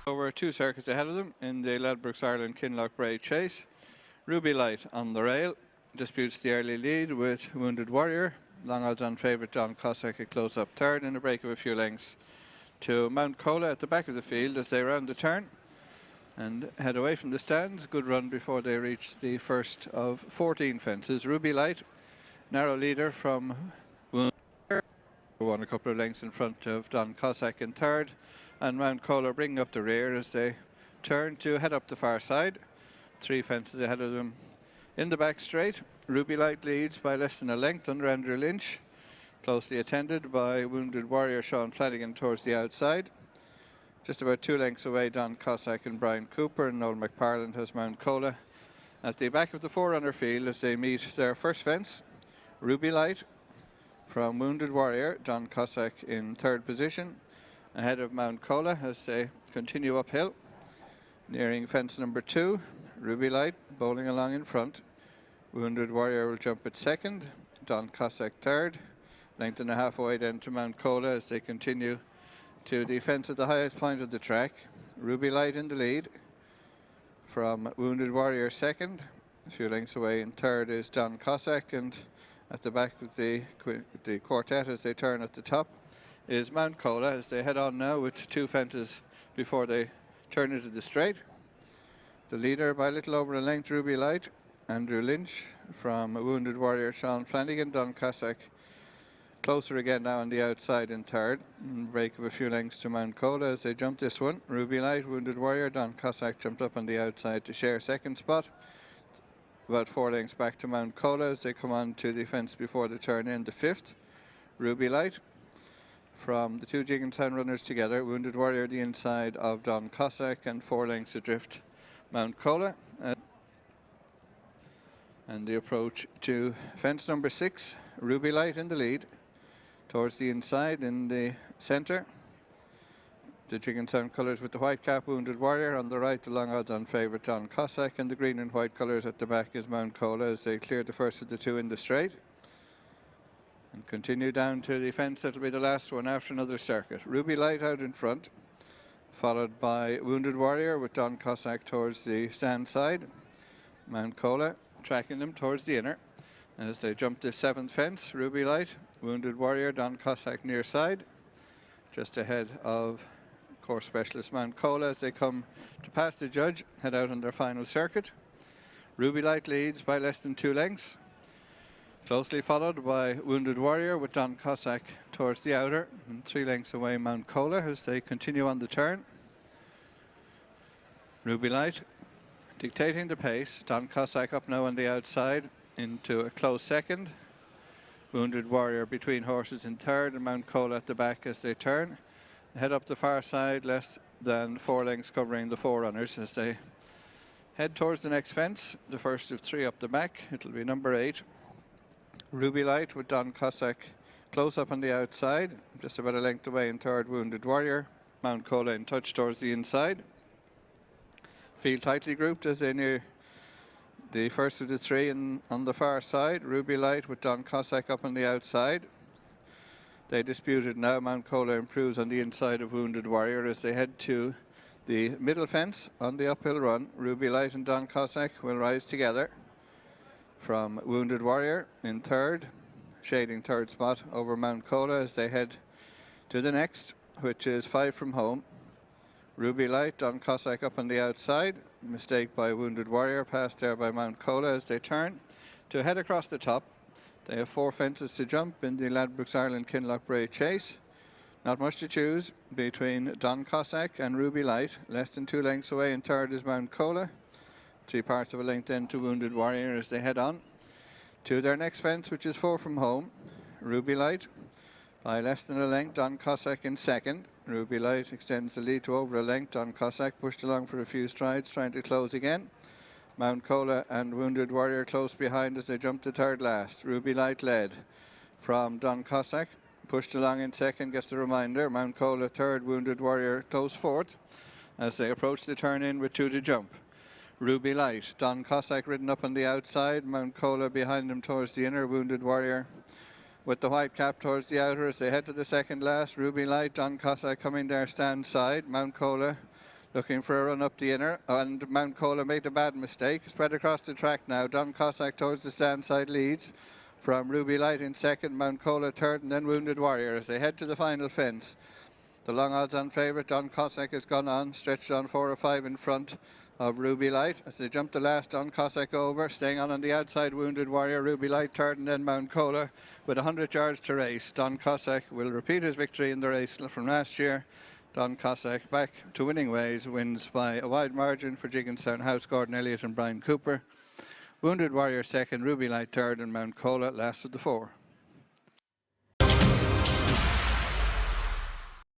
Over 2 circuits ahead of them in the Ladbrokes Ireland Kinloch Brae chase. Ruby Light on the rail disputes the early lead with Wounded Warrior. Long odds on favourite Don Cossack a close up third in a break of a few lengths to Mount Cola at the back of the field as they round the turn and head away from the stands. Good run before they reach the first of 14 fences. Ruby Light, narrow leader from Wounded Warrior, won a couple of lengths in front of Don Cossack in third, and Mount Cola bringing up the rear as they turn to head up the far side. 3 fences ahead of them in the back straight. Ruby Light leads by less than a length under Andrew Lynch, closely attended by Wounded Warrior Sean Flanagan towards the outside. Just about 2 lengths away, Don Cossack and Brian Cooper, and Noel McParland has Mount Cola at the back of the forerunner field as they meet their first fence. Ruby Light from Wounded Warrior, Don Cossack in third position, ahead of Mount Cola as they continue uphill. Nearing fence number 2, Ruby Light bowling along in front. Wounded Warrior will jump at second, Don Cossack third. Length and a half away then to Mount Cola as they continue to the fence at the highest point of the track. Ruby Light in the lead from Wounded Warrior second. A few lengths away in third is Don Cossack, and at the back of the quartet as they turn at the top is Mount Cola as they head on now with 2 fences before they turn into the straight. The leader by a little over a length, Ruby Light. Andrew Lynch from Wounded Warrior Sean Flanagan. Don Cossack closer again now on the outside in third. Break of a few lengths to Mount Cola as they jump this one. Ruby Light, Wounded Warrior, Don Cossack jumped up on the outside to share second spot. About 4 lengths back to Mount Cola as they come on to the fence before the turn in the fifth. Ruby Light from the 2 Jiggintown runners together. Wounded Warrior the inside of Don Cossack, and 4 lengths adrift Mount Cola. And the approach to fence number 6, Ruby Light in the lead. Towards the inside in the centre, the Jiggintown colours with the white cap, Wounded Warrior. On the right, the long odds on favourite Don Cossack, and the green and white colours at the back is Mount Cola as they clear the first of the 2 in the straight. And continue down to the fence, that'll be the last one after another circuit. Ruby Light out in front, followed by Wounded Warrior with Don Cossack towards the stand side. Mount Cola tracking them towards the inner. As they jump the 7th fence, Ruby Light, Wounded Warrior, Don Cossack near side, just ahead of course specialist Mount Cola as they come to pass the judge, head out on their final circuit. Ruby Light leads by less than 2 lengths, closely followed by Wounded Warrior with Don Cossack towards the outer, and 3 lengths away Mount Cola as they continue on the turn. Ruby Light dictating the pace. Don Cossack up now on the outside into a close second. Wounded Warrior between horses in third, and Mount Cola at the back as they turn. Head up the far side, less than 4 lengths covering the forerunners as they head towards the next fence. The first of 3 up the back, it'll be number 8. Ruby Light with Don Cossack close up on the outside, just about a length away in third, Wounded Warrior. Mount Cola in touch towards the inside. Field tightly grouped as they near the first of the 3 on the far side. Ruby Light with Don Cossack up on the outside. They disputed now. Mount Cola improves on the inside of Wounded Warrior as they head to the middle fence on the uphill run. Ruby Light and Don Cossack will rise together from Wounded Warrior in third, shading third spot over Mount Cola as they head to the next, which is 5 from home. Ruby Light, Don Cossack up on the outside. Mistake by Wounded Warrior, passed there by Mount Cola as they turn to head across the top. They have 4 fences to jump in the Ladbrokes Ireland Kinloch Brae chase. Not much to choose between Don Cossack and Ruby Light. Less than 2 lengths away in third is Mount Cola. 3 parts of a length then to Wounded Warrior as they head on to their next fence, which is 4 from home. Ruby Light by less than a length, Don Cossack in second. Ruby Light extends the lead to over a length. Don Cossack pushed along for a few strides, trying to close again. Mount Cola and Wounded Warrior close behind as they jump to third last. Ruby Light led from Don Cossack, pushed along in second, gets the reminder. Mount Cola third, Wounded Warrior close fourth as they approach the turn in with 2 to jump. Ruby Light, Don Cossack ridden up on the outside. Mount Cola behind him towards the inner. Wounded Warrior with the white cap towards the outer as they head to the second last. Ruby Light, Don Cossack coming their stand side. Mount Cola looking for a run up the inner, and Mount Cola made a bad mistake. Spread across the track now. Don Cossack towards the stand side leads from Ruby Light in second, Mount Cola third, and then Wounded Warrior as they head to the final fence. The long odds-on favourite, Don Cossack, has gone on, stretched on 4 or 5 in front of Ruby Light as they jump the last Don Cossack over, staying on the outside. Wounded Warrior, Ruby Light third, and then Mount Cola with 100 yards to race. Don Cossack will repeat his victory in the race from last year. Don Cossack back to winning ways, wins by a wide margin for Jigginstown House, Gordon Elliott and Brian Cooper. Wounded Warrior second, Ruby Light third, and Mount Cola last of the 4.